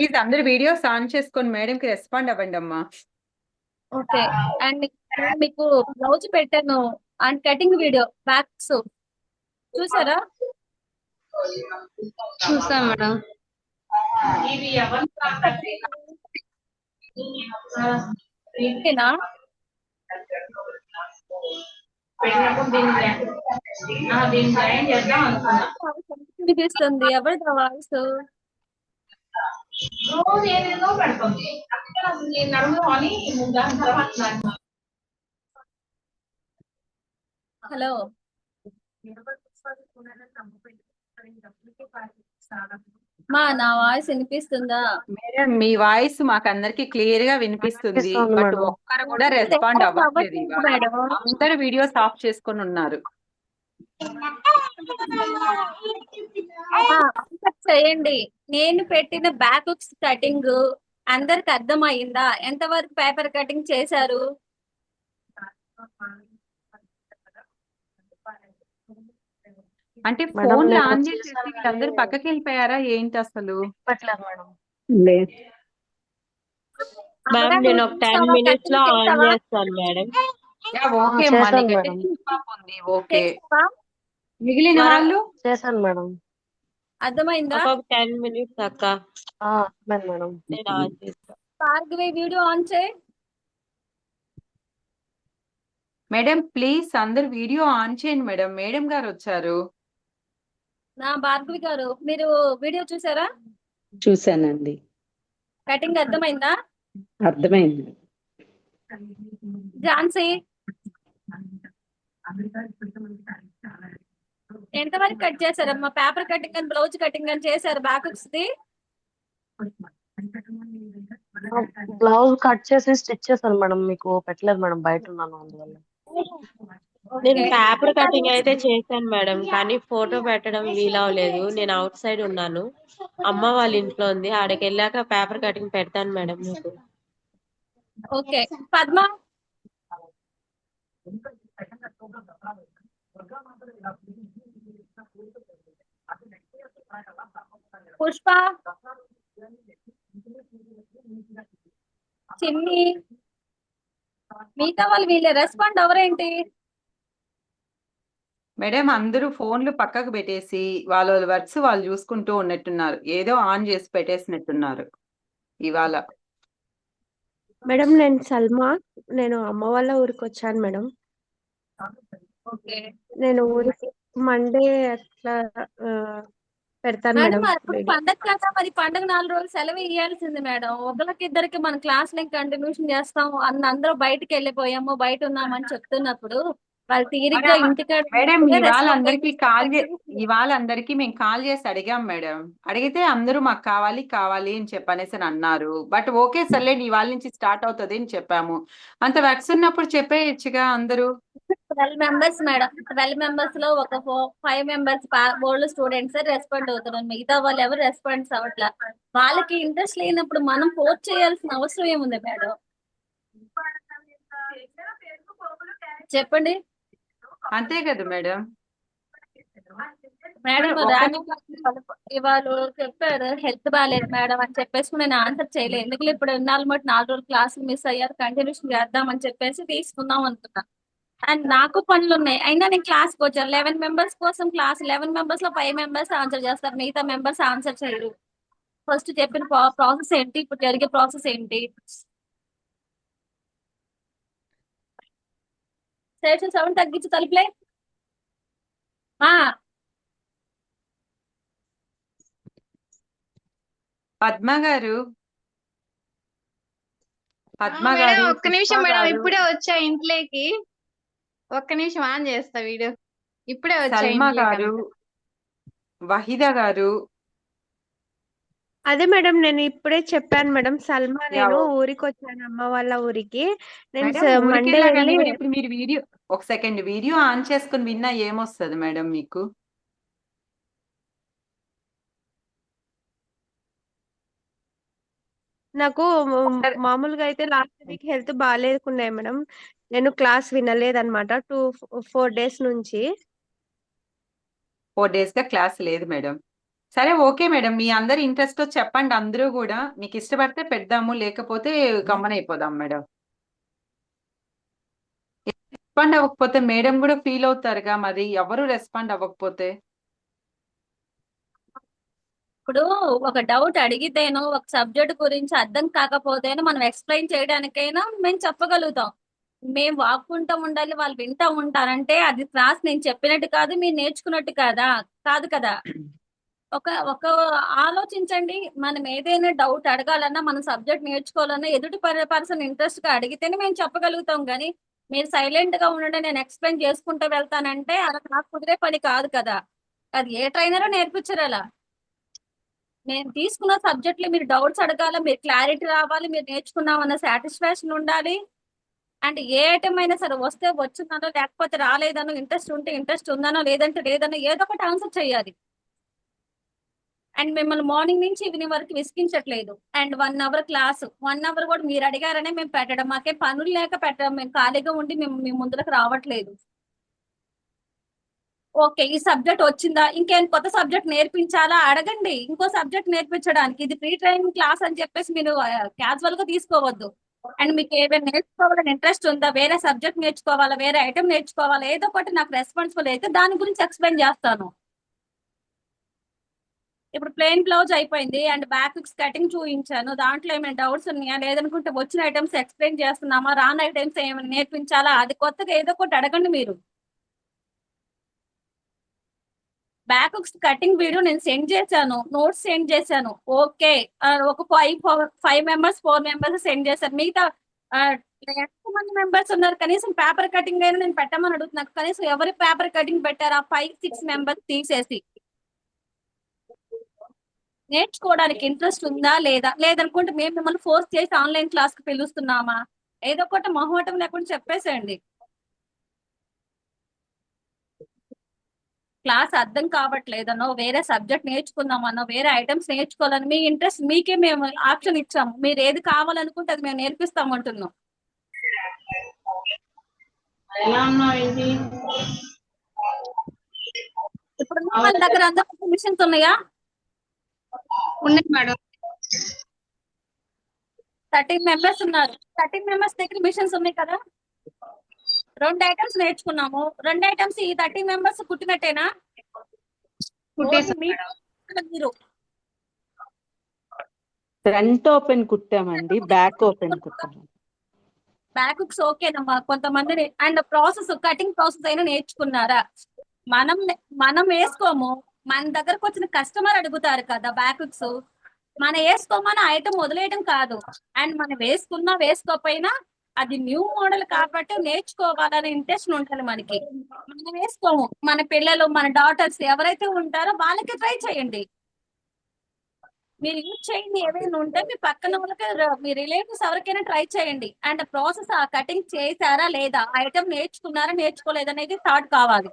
Please అందరు videos on చేసుకొని మేడంకి రెస్పాండ్ అవ్వండి అమ్మా. ఓకే. అండ్ మీకు బ్లౌజ్ పెట్టాను అండ్ కటింగ్ వీడియో బ్యాక్స్ చూసారా? చూసాం మేడం. ఓకేనా? వినిపిస్తుంది. ఎవరిదా వాయిస్? హలో. నా వాయిస్ వినిపిస్తుందా? మేడం మీ వాయిస్ మాకు అందరికి క్లియర్ గా వినిపిస్తుంది. బట్ ఒక్కరు కూడా రెస్పాండ్ అవ్వట్లేదు ఇవాళ. మేడం అందరు వీడియోస్ ఆఫ్ చేసుకొని ఉన్నారు. చేయండి. నేను పెట్టిన బ్యాక్ హుక్స్ కటింగ్ అందరికి అర్థమయ్యిందా? ఎంతవరకు పేపర్ కటింగ్ చేశారు? అంటే ఫోన్ లో ఆన్ చేసేసి వీళ్ళందరూ పక్కకి వెళ్ళిపోయారా ఏంటి అసలు? లేదు మ్యామ్, నేను ఒక 10 minutes లో ఆన్ చేస్తాను మేడం. ఓకే ఉంది. ఓకే, మిగిలిన వాళ్ళు చేశాను మేడం. అర్థమైందా? ఒక 10 minutes అక్క. మేడం నేను ఆన్ చేస్తాను. భార్గవి వీడియో ఆన్ చేయి. మేడం ప్లీజ్ అందరు వీడియో ఆన్ చేయండి మేడం. మేడం గారు వచ్చారు. భార్గవి గారు మీరు వీడియో చూసారా? చూసానండి. కటింగ్ అర్థమైందా? అర్థమైంది. ఝాన్సీ ఎంతవరకు కట్ చేశారమ్మా? పేపర్ కటింగ్ అని బ్లౌజ్ కటింగ్ అని చేశారు బ్యాక్ ది? బ్లౌజ్ కట్ చేసి స్టిచ్ చేశాను మేడం. మీకు పెట్టలేదు మేడం, బయట ఉన్నాను అందువల్ల. నేను పేపర్ కటింగ్ అయితే చేశాను మేడం, కానీ ఫోటో పెట్టడం వీలవలేదు. నేను అవుట్ సైడ్ ఉన్నాను, అమ్మ వాళ్ళ ఇంట్లో ఉంది. ఆడకి వెళ్ళాక పేపర్ కటింగ్ పెడతాను మేడం మీకు. ఓకే. పద్మ పుష్ప చిన్ని మిగతా వాళ్ళు వీళ్ళే రెస్పాండ్ ఎవరేంటి? మేడం అందరూ ఫోన్లు పక్కకు పెట్టేసి వాళ్ళ వర్క్స్ వాళ్ళు చూసుకుంటూ ఉన్నట్టున్నారు. ఏదో ఆన్ చేసి పెట్టేసినట్టున్నారు ఇవాళ. మేడం నేను సల్మా, నేను అమ్మ వాళ్ళ ఊరికి వచ్చాను మేడం. ఓకే. నేను ఊరికి మండే అట్లా పెడతాను మేడం మేడం. పండగ కదా, మరి పండగ 4 రోజులు సెలవు ఇవ్వాల్సింది మేడం. ఒకరికి ఇద్దరికి మన క్లాస్ లింక్ కంటిన్యూషన్ చేస్తాం అందరూ బయటకు వెళ్ళిపోయాము, బయట ఉన్నామని చెప్తున్నప్పుడు వాళ్ళు తీరిగ్గా ఇంటికాడ మేడం ఇవాళ అందరికి మేము కాల్ చేసి అడిగాం మేడం. అడిగితే అందరూ మాకు కావాలి కావాలి అని చెప్పనేసి అన్నారు. బట్ ఓకే సర్లేండి ఇవాళ నుంచి స్టార్ట్ అవుతుంది అని చెప్పాము. అంత వర్క్స్ ఉన్నప్పుడు చెప్పేయచ్చుగా అందరూ. 12 మెంబర్స్ మేడం. 12 మెంబర్స్ లో ఒక 5 మెంబర్స్ ఓల్డ్ స్టూడెంట్స్ రెస్పాండ్ అవుతున్నారు. మిగతా వాళ్ళు ఎవరు రెస్పాన్స్ అవ్వట్లా. వాళ్ళకి ఇంట్రెస్ట్ లేనప్పుడు మనం ఫోర్స్ చేయాల్సిన అవసరం ఏముంది మేడం? చెప్పండి. అంతే కదా మేడం. మేడం ఇవాళ చెప్పారు హెల్త్ బాగాలేదు మేడం అని చెప్పేసి నేను ఆన్సర్ చేయలేదు. ఎందుకంటే ఇప్పుడు 4 రోజులు క్లాసులు మిస్ అయ్యారు, కంటిన్యూషన్ చేద్దాం అని చెప్పేసి తీసుకుందాం అనుకున్నా. అండ్ నాకు పనులు ఉన్నాయి, అయినా నేను క్లాస్కి వచ్చాను. 11 మెంబర్స్ కోసం క్లాస్. 11 మెంబర్స్ లో 5 మెంబర్స్ ఆన్సర్ చేస్తారు, మిగతా మెంబర్స్ ఆన్సర్ చేయరు. ఫస్ట్ చెప్పిన ప్రాసెస్ ఏంటి, ఇప్పుడు జరిగే ప్రాసెస్ ఏంటి? స్టేషన్ 7 తగ్గించి తలుపులే. పద్మ గారు ఒక్క నిమిషం మేడం, ఇప్పుడే వచ్చా ఇంట్లోకి. ఒక్క నిమిషం ఆన్ చేస్తా వీడియో. ఇప్పుడే వచ్చా గారు, వహీద గారు. అదే మేడం నేను ఇప్పుడే చెప్పాను మేడం. సల్మా, నేను ఊరికి వచ్చాను, అమ్మ వాళ్ళ ఊరికి. నేను మండే వెళ్ళి ఇప్పుడు మీరు వీడియో ఒక సెకండ్ వీడియో ఆన్ చేసుకుని విన్నా ఏమొస్తుంది మేడం మీకు? నాకు మామూలుగా అయితే లాస్ట్ వీక్ హెల్త్ బాగాలేకుండే మేడం. నేను క్లాస్ వినలేదన్నమాట 4 days నుంచి. 4 days గా క్లాస్ లేదు మేడం. సరే ఓకే మేడం, మీ అందరి ఇంట్రెస్ట్ చెప్పండి, అందరూ కూడా మీకు ఇష్టపడితే పెడదాము, లేకపోతే గమ్మన అయిపోదాం మేడం. రెస్పాండ్ అవ్వకపోతే మేడం కూడా ఫీల్ అవుతారుగా, మరి ఎవరు రెస్పాండ్ అవ్వకపోతే. ఇప్పుడు ఒక డౌట్ అడిగితేనో ఒక సబ్జెక్ట్ గురించి అర్థం కాకపోతేనో మనం ఎక్స్ప్లెయిన్ చేయడానికైనా మేము చెప్పగలుగుతాం. మేము వాక్కుంటూ ఉండాలి, వాళ్ళు వింటూ ఉంటారంటే అది క్లాస్ నేను చెప్పినట్టు కాదు, మీరు నేర్చుకున్నట్టు కాదు కదా. ఒక ఒక ఆలోచించండి, మనం ఏదైనా డౌట్ అడగాలన్నా మన సబ్జెక్ట్ నేర్చుకోవాలన్నా ఎదుటి పర్సన్ ఇంట్రెస్ట్ గా అడిగితేనే మేము చెప్పగలుగుతాం. కానీ మీరు సైలెంట్ గా ఉండండి నేను ఎక్స్ప్లెయిన్ చేసుకుంటూ వెళ్తానంటే అలా నాకు కుదిరే పని కాదు కదా. అది ఏ ట్రైనరో నేర్పించరు అలా. నేను తీసుకున్న సబ్జెక్ట్ లో మీరు డౌట్స్ అడగాల, మీరు క్లారిటీ రావాలి, మీరు నేర్చుకున్నామన్న సాటిస్ఫాక్షన్ ఉండాలి. అండ్ ఏ ఐటమ్ అయినా సరే వస్తే వచ్చిందనో లేకపోతే రాలేదనో, ఇంట్రెస్ట్ ఉంటే ఇంట్రెస్ట్ ఉందనో లేదంటే లేదనో ఏదో ఒకటి ఆన్సర్ చేయాలి. అండ్ మిమ్మల్ని మార్నింగ్ నుంచి ఈవినింగ్ వరకు విసిగించట్లేదు. అండ్ 1 అవర్ క్లాస్, 1 అవర్ కూడా మీరు అడిగారనే మేము పెట్టడం, మాకే పనులు లేక పెట్టడం, మేము ఖాళీగా ఉండి మేము మీ ముందులకు రావట్లేదు. ఓకే ఈ సబ్జెక్ట్ వచ్చిందా, ఇంకేం కొత్త సబ్జెక్ట్ నేర్పించాలా అడగండి, ఇంకో సబ్జెక్ట్ నేర్పించడానికి. ఇది ప్రీ ట్రైనింగ్ క్లాస్ అని చెప్పేసి మీరు క్యాజువల్ గా తీసుకోవద్దు. అండ్ మీకు ఏదైనా నేర్చుకోవాలని ఇంట్రెస్ట్ ఉందా, వేరే సబ్జెక్ట్ నేర్చుకోవాలా, వేరే ఐటమ్ నేర్చుకోవాలా, ఏదో ఒకటి నాకు రెస్పాన్సిబుల్ అయితే దాని గురించి ఎక్స్ప్లెయిన్ చేస్తాను. ఇప్పుడు ప్లెయిన్ బ్లౌజ్ అయిపోయింది అండ్ బ్యాక్ కటింగ్ చూపించాను, దాంట్లో ఏమైనా డౌట్స్ ఉన్నాయా, లేదనుకుంటే వచ్చిన ఐటమ్స్ ఎక్స్ప్లెయిన్ చేస్తున్నామా, రాని ఐటమ్స్ ఏమైనా నేర్పించాలా, అది కొత్తగా ఏదో ఒకటి అడగండి మీరు. బ్యాక్ కటింగ్ వీడియో నేను సెండ్ చేశాను, నోట్స్ సెండ్ చేశాను. ఓకే ఒక 5 మెంబర్స్ 4 మెంబర్స్ సెండ్ చేశారు. మిగతా ఎంతమంది మెంబర్స్ ఉన్నారు, కనీసం పేపర్ కటింగ్ అయినా నేను పెట్టమని అడుగుతున్నాను. కనీసం ఎవరి పేపర్ కటింగ్ పెట్టారా 5-6 మెంబర్స్ తీసేసి. నేర్చుకోవడానికి ఇంట్రెస్ట్ ఉందా లేదా, లేదనుకుంటే మేము మిమ్మల్ని ఫోర్స్ చేసి ఆన్లైన్ క్లాస్ కి పిలుస్తున్నామా, ఏదో ఒకటి మొహమాటం లేకుండా చెప్పేసేయండి. క్లాస్ అర్థం కావట్లేదనో, వేరే సబ్జెక్ట్ నేర్చుకుందామనో, వేరే ఐటమ్స్ నేర్చుకోవాలని మీ ఇంట్రెస్ట్ మీకే మేము ఆప్షన్ ఇచ్చాము. మీరు ఏది కావాలనుకుంటే అది మేము నేర్పిస్తామంటున్నాం. ఇప్పుడు మన దగ్గర అందరూ మిషన్స్ ఉన్నాయా? ఉన్నాయి మేడం. 13 మెంబర్స్ ఉన్నారు. 13 మెంబర్స్ దగ్గర మిషన్స్ ఉన్నాయి కదా. 2 ఐటమ్స్ నేర్చుకున్నాము. 2 ఐటమ్స్ ఈ 13 మెంబర్స్ కుట్టినట్టేనా? కుట్టేసాం ఓన్లీ మేడం. మీరు ఫ్రంట్ ఓపెన్ కుట్టామండి, బ్యాక్ ఓపెన్ కుట్టాము. బ్యాక్ హుక్స్ ఓకేనమ్మా కొంతమంది. అండ్ ప్రాసెస్ కటింగ్ ప్రాసెస్ అయినా నేర్చుకున్నారా? మనం వేసుకోము, మన దగ్గరకు వచ్చిన కస్టమర్ అడుగుతారు కదా బ్యాక్ హుక్స్. మనం వేసుకోమని ఐటమ్ వదిలేయడం కాదు. అండ్ మనం వేసుకున్నా వేసుకోకపోయినా అది న్యూ మోడల్ కాబట్టి నేర్చుకోవాలనే ఇంట్రెస్ట్ ఉంటుంది మనకి. మనం వేసుకోము, మన పిల్లలు మన డాటర్స్ ఎవరైతే ఉంటారో వాళ్ళకి ట్రై చేయండి. మీరు యూజ్ చేయండి, ఏదైనా ఉంటే మీ పక్కన వాళ్ళకి మీ రిలేటివ్స్ ఎవరికైనా ట్రై చేయండి. అండ్ ప్రాసెస్ ఆ కటింగ్ చేశారా లేదా, ఐటమ్ నేర్చుకున్నారా నేర్చుకోలేదా అనేది థాట్ కావాలి.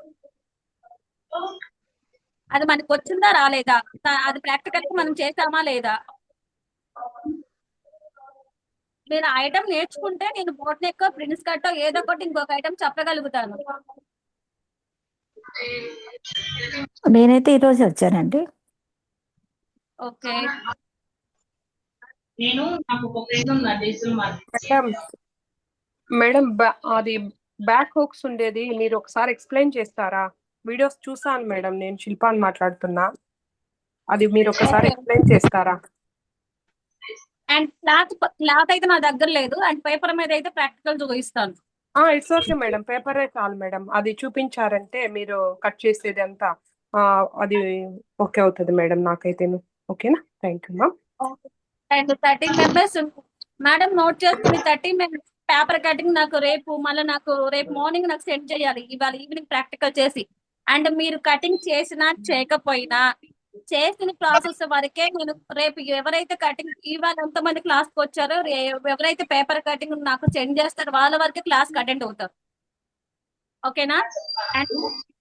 అది మనకు వచ్చిందా రాలేదా, అది ప్రాక్టికల్ మనం చేసామా లేదా. మీరు ఐటమ్ నేర్చుకుంటే నేను బోట్ నెక్ ప్రిన్స్ కట్ ఏదో ఒకటి ఇంకొక ఐటమ్ చెప్పగలుగుతాను. నేనైతే ఈ రోజు వచ్చానండి. ఓకే మేడం అది బ్యాక్ హుక్స్ ఉండేది మీరు ఒకసారి ఎక్స్ప్లెయిన్ చేస్తారా? వీడియోస్ చూసాను మేడం, నేను శిల్పాన్ని మాట్లాడుతున్నా. అది మీరు ఒకసారి ఎక్స్ప్లెయిన్ చేస్తారా? అండ్ క్లాత్ అయితే నా దగ్గర లేదు. అండ్ పేపర్ మీద అయితే ప్రాక్టికల్ చూపిస్తాను. ఇట్స్ ఓకే మేడం, పేపరే చాలు మేడం. అది చూపించారంటే మీరు కట్ చేసేది అంతా అది ఓకే అవుతుంది మేడం నాకైతే. ఓకేనా? Thank you ma'am. And 13 members madam note చేసుకుని 13 మెంబర్స్ పేపర్ కటింగ్ నాకు రేపు మార్నింగ్ నాకు సెండ్ చేయాలి, ఇవాళ ఈవినింగ్ ప్రాక్టికల్ చేసి. అండ్ మీరు కటింగ్ చేసినా చేయకపోయినా చేసిన ప్రాసెస్ వరకే నేను రేపు ఎవరైతే కటింగ్ ఇవాళ ఎంతమంది క్లాస్ కి వచ్చారో ఎవరైతే పేపర్ కటింగ్ నాకు సెండ్ చేస్తారో వాళ్ళ వరకే క్లాస్ అటెండ్ అవుతారు. ఓకేనా? అండ్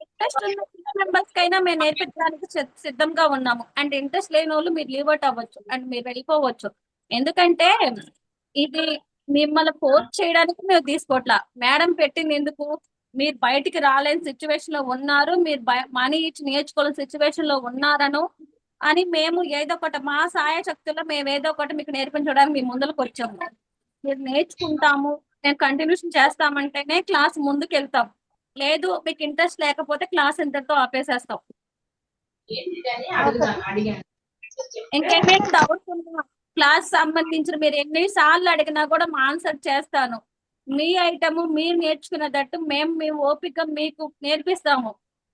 ఇంట్రెస్ట్ ఉన్న మెంబర్స్ కైనా మేము నేర్పించడానికి సిద్ధంగా ఉన్నాము. అండ్ ఇంట్రెస్ట్ లేని వాళ్ళు మీరు లీవ్ అవుట్ అవ్వచ్చు అండ్ మీరు వెళ్ళిపోవచ్చు. ఎందుకంటే ఇది మిమ్మల్ని ఫోర్స్ చేయడానికి మేము తీసుకోవట్లా. మేడం పెట్టింది ఎందుకు, మీరు బయటికి రాలేని సిచ్యువేషన్ లో ఉన్నారు, మీరు మనీ ఇచ్చి నేర్చుకోవాలని సిచ్యువేషన్ లో ఉన్నారనో, అని మేము ఏదో ఒకటి మా సాయ శక్తుల్లో మేము ఏదో ఒకటి మీకు నేర్పించడానికి మీ ముందరకు వచ్చాము. మీరు నేర్చుకుంటాము, నేను కంటిన్యూషన్ చేస్తామంటేనే క్లాస్ ముందుకు వెళ్తాం. లేదు మీకు ఇంట్రెస్ట్ లేకపోతే క్లాస్ ఇంతటితో ఆపేసేస్తాం. ఇంకేమైనా డౌట్స్ ఉన్నా క్లాస్ సంబంధించిన మీరు ఎన్నిసార్లు అడిగినా కూడా మా ఆన్సర్ చేస్తాను. మీ ఐటమ్ మీరు నేర్చుకునేటట్టు మేము మీ ఓపిక మీకు నేర్పిస్తాము.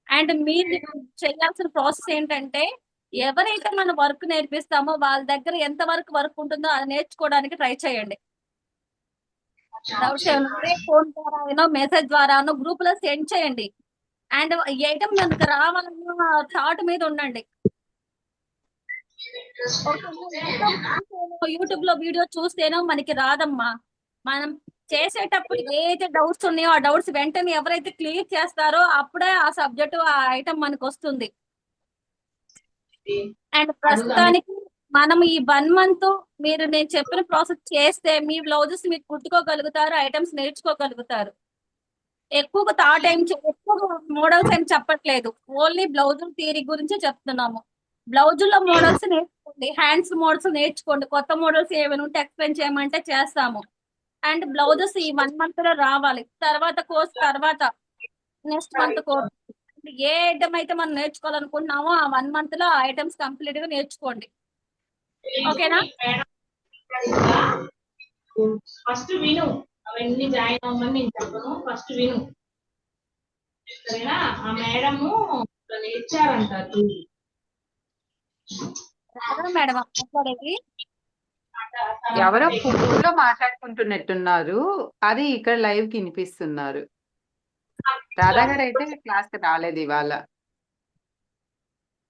అండ్ మీరు చేయాల్సిన ప్రాసెస్ ఏంటంటే ఎవరైతే మన వర్క్ నేర్పిస్తామో వాళ్ళ దగ్గర ఎంత వరకు వర్క్ ఉంటుందో అది నేర్చుకోవడానికి ట్రై చేయండి. డౌట్స్ ఏమైనా ఉంటే ఫోన్ ద్వారా మెసేజ్ ద్వారానో గ్రూప్ లో సెండ్ చేయండి. అండ్ ఈ ఐటమ్ మనకు రావాలన్న థాట్ మీద ఉండండి. యూట్యూబ్ లో వీడియో చూస్తేనో మనకి రాదమ్మా. మనం చేసేటప్పుడు ఏదైతే డౌట్స్ ఉన్నాయో ఆ డౌట్స్ వెంటనే ఎవరైతే క్లియర్ చేస్తారో అప్పుడే ఆ సబ్జెక్ట్ ఆ ఐటమ్ మనకు వస్తుంది. అండ్ ప్రస్తుతానికి మనం ఈ 1 month మీరు నేను చెప్పిన ప్రాసెస్ చేస్తే మీ బ్లౌజెస్ మీరు కుట్టుకోగలుగుతారు, ఐటమ్స్ నేర్చుకోగలుగుతారు. ఎక్కువగా థాట్ ఎక్కువ మోడల్స్ ఏం చెప్పట్లేదు, ఓన్లీ బ్లౌజ్ థియరీ గురించి చెప్తున్నాము. బ్లౌజుల్లో మోడల్స్ నేర్చుకోండి, హ్యాండ్స్ మోడల్స్ నేర్చుకోండి, కొత్త మోడల్స్ ఏమైనా ఉంటే ఎక్స్ప్లెయిన్ చేయమంటే చేస్తాము. అండ్ బ్లౌజెస్ ఈ 1 month లో రావాలి. తర్వాత కోర్స్ తర్వాత నెక్స్ట్ మంత్ కోర్స్ ఏ ఐటమ్ అయితే మనం నేర్చుకోవాలనుకుంటున్నామో ఆ 1 month లో ఆ ఐటమ్స్ కంప్లీట్ గా నేర్చుకోండి. ఓకేనా? ఫస్ట్ విను, అవన్నీ జాయిన్ అవ్వమని నేను చెప్పను, ఫస్ట్ విను సరేనా. ఆ మేడము ఇచ్చారంట మేడం మాట్లాడేది ఎవరో ఫోన్లో మాట్లాడుకుంటున్నట్టున్నారు, అది ఇక్కడ లైవ్ కి వినిపిస్తున్నారు. రాధా గారు అయితే క్లాస్ కి రాలేదు ఇవాళ.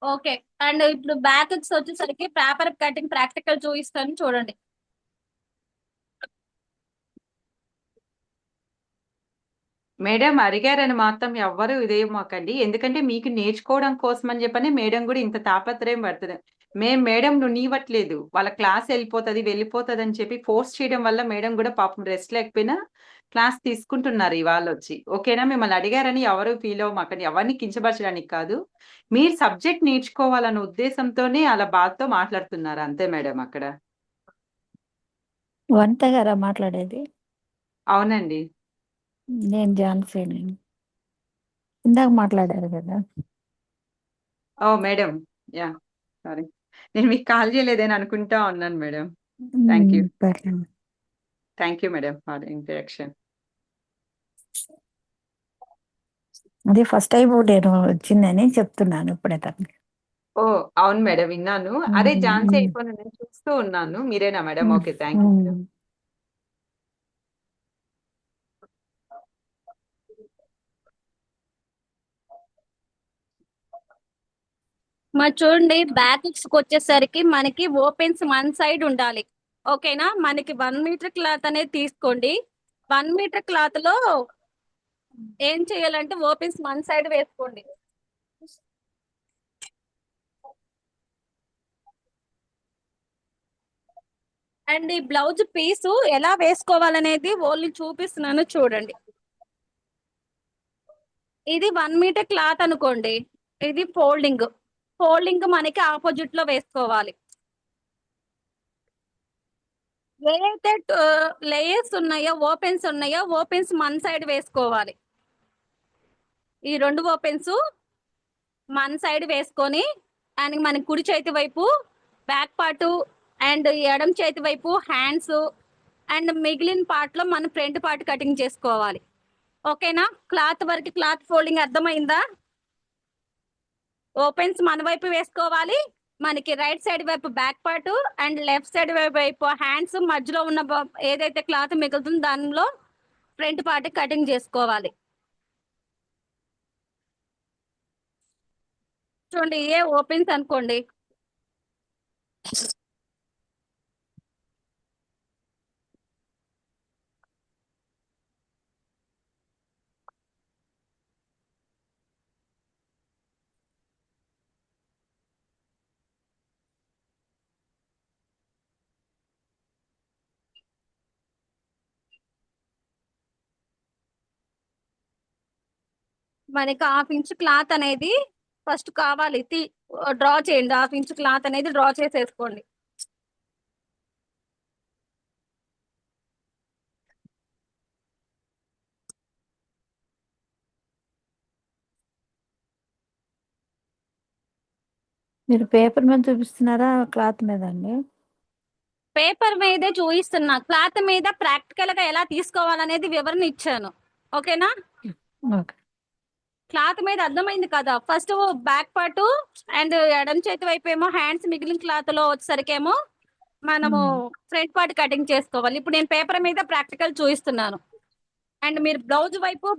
ఓకే. అండ్ ఇప్పుడు బ్యాక్స్ వచ్చేసరికి పేపర్ కటింగ్ ప్రాక్టికల్ చూపిస్తాను చూడండి. మేడం అడిగారని మాత్రం ఎవ్వరు ఇదేమోకండి, ఎందుకంటే మీకు నేర్చుకోవడం కోసం అని చెప్పని మేడం కూడా ఇంత తాపత్రయం పడుతుంది. మేడం నువ్వు నీవట్లేదు, వాళ్ళ క్లాస్ వెళ్ళిపోతుంది అని చెప్పి ఫోర్స్ చేయడం వల్ల మేడం కూడా పాపం రెస్ట్ లేకపోయినా క్లాస్ తీసుకుంటున్నారు ఇవాళ వచ్చి. ఓకేనా? మిమ్మల్ని అడిగారని ఎవరు ఫీల్ అవ్వమాకండి, ఎవరిని కించపరచడానికి కాదు, మీరు సబ్జెక్ట్ నేర్చుకోవాలన్న ఉద్దేశంతోనే అలా బాధతో మాట్లాడుతున్నారు అంతే మేడం. అక్కడ వంట గారా మాట్లాడేది? అవునండి. నేను ఝాన్సీని. ఇందాక మాట్లాడారు కదా. ఓ మేడం, యా సారీ, నేను మీకు కాల్ చేయలేదని అనుకుంటా ఉన్నాను మేడం. Thank you. పర్లేదు. Thank you madam for interaction. అదే ఫస్ట్ టైం నేను వచ్చిందని చెప్తున్నాను ఇప్పుడే తనకి. ఓ అవును మేడం, విన్నాను. అదే ఝాన్సీ అయిపోయిన నేను చూస్తూ ఉన్నాను. మీరేనా madam? Okay, thank you madam. మరి చూడండి, బ్యాక్స్ వచ్చేసరికి మనకి ఓపెన్స్ 1 side ఉండాలి. ఓకేనా? మనకి 1 meter క్లాత్ అనేది తీసుకోండి. 1 meter క్లాత్ లో ఏం చేయాలంటే ఓపెన్స్ 1 side వేసుకోండి. అండ్ ఈ బ్లౌజ్ పీసు ఎలా వేసుకోవాలనేది ఓన్లీ చూపిస్తున్నాను చూడండి. ఇది 1 meter క్లాత్ అనుకోండి, ఇది ఫోల్డింగ్ మనకి ఆపోజిట్ లో వేసుకోవాలి. ఏదైతే లేయర్స్ ఉన్నాయో ఓపెన్స్ 1 side వేసుకోవాలి. ఈ 2 ఓపెన్స్ 1 side వేసుకొని అండ్ మన కుడి చేతి వైపు బ్యాక్ పార్ట్ అండ్ ఎడమ చేతి వైపు హ్యాండ్స్ అండ్ మిగిలిన పార్ట్ లో మన ఫ్రంట్ పార్ట్ కటింగ్ చేసుకోవాలి. ఓకేనా? క్లాత్ వరకు క్లాత్ ఫోల్డింగ్ అర్థమైందా? ఓపెన్స్ మన వైపు వేసుకోవాలి, మనకి రైట్ సైడ్ వైపు back part and left side వైపు హ్యాండ్స్, మధ్యలో ఉన్న ఏదైతే క్లాత్ మిగులుతుందో దానిలో ఫ్రంట్ పార్ట్ కటింగ్ చేసుకోవాలి. చూడండి, ఏ ఓపెన్స్ అనుకోండి. మనకి 1/2 inch క్లాత్ అనేది ఫస్ట్ కావాలి డ్రా చేయండి. 1/2 ఇంచ్ క్లాత్ అనేది డ్రా చేసేసుకోండి. మీరు పేపర్ మీద చూపిస్తున్నారా క్లాత్ మీద అండి? పేపర్ మీదే చూపిస్తున్నా. క్లాత్ మీద ప్రాక్టికల్ గా ఎలా తీసుకోవాలనేది వివరణ ఇచ్చాను. ఓకేనా? ఓకే. క్లాత్ మీద అర్థమైంది కదా. ఫస్ట్ బ్యాక్ పార్ట్ అండ్ ఎడం చేతి వైపు ఏమో హ్యాండ్స్, మిగిలిన క్లాత్ లో వచ్చేసరికేమో మనము ఫ్రంట్ పార్ట్ కటింగ్ చేసుకోవాలి. ఇప్పుడు నేను పేపర్ మీద ప్రాక్టికల్ చూపిస్తున్నాను. అండ్ మీరు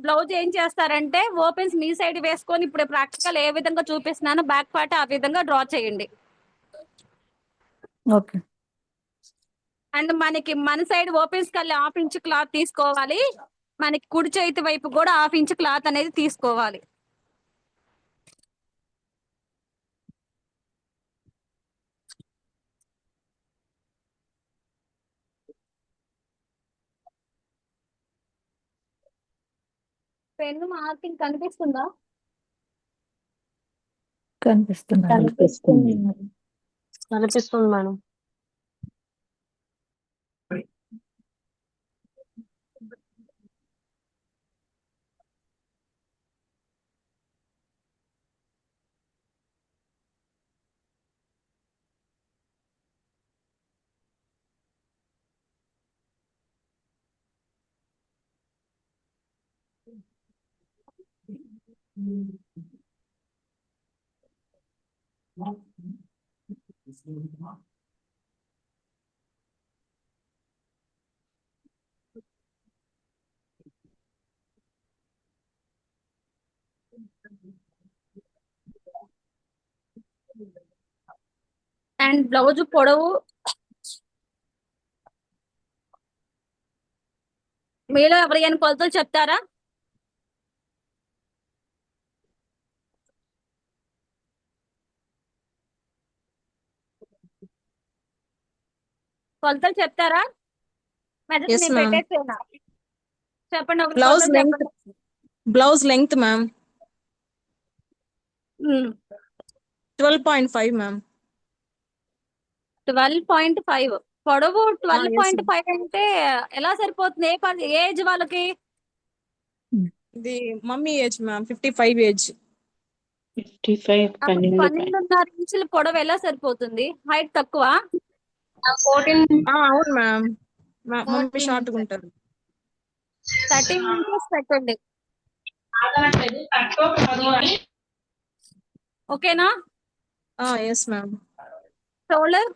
బ్లౌజ్ ఏం చేస్తారంటే ఓపెన్స్ మీ సైడ్ వేసుకొని ఇప్పుడు ప్రాక్టికల్ ఏ విధంగా చూపిస్తున్నానో బ్యాక్ పార్ట్ ఆ విధంగా డ్రా చేయండి. ఓకే. అండ్ మనకి మన సైడ్ ఓపెన్స్ కల్లా 1/2 ఇంచ్ క్లాత్ తీసుకోవాలి. మనకి కుడి చేతి వైపు కూడా 1/2 ఇంచ్ క్లాత్ అనేది తీసుకోవాలి. పెన్ను మార్కింగ్ కనిపిస్తుందా? కనిపిస్తుంది. కనిపిస్తుంది మేడం. అండ్ బ్లౌజ్ పొడవు మీలో ఎవరికైనా కొలతలు చెప్తారా? కొలతలు చెప్తారా? Yes, నేను ma'am. పెట్టేసేనా? చెప్పండి. ఒకటి Blouse కొలతలు length, చెప్పండి. blouse length, ma'am. 12.5, ma'am. 12.5 పొడవు. Yes, ma'am. 12.5 అంటే ఎలా సరిపోతుంది? ఏ ఏజ్ వాళ్ళకి? The mummy age, ma'am, 55 age. 55 12.5 ఇంచుల పొడవు ఎలా సరిపోతుంది? హైట్ తక్కువ. 14 అవును మ్యామ్. మమ్మీ షార్ట్ గా ఉంటారు. 13 ఇంచెస్ పెట్టండి. ఓకేనా? Yes ma'am. Shoulder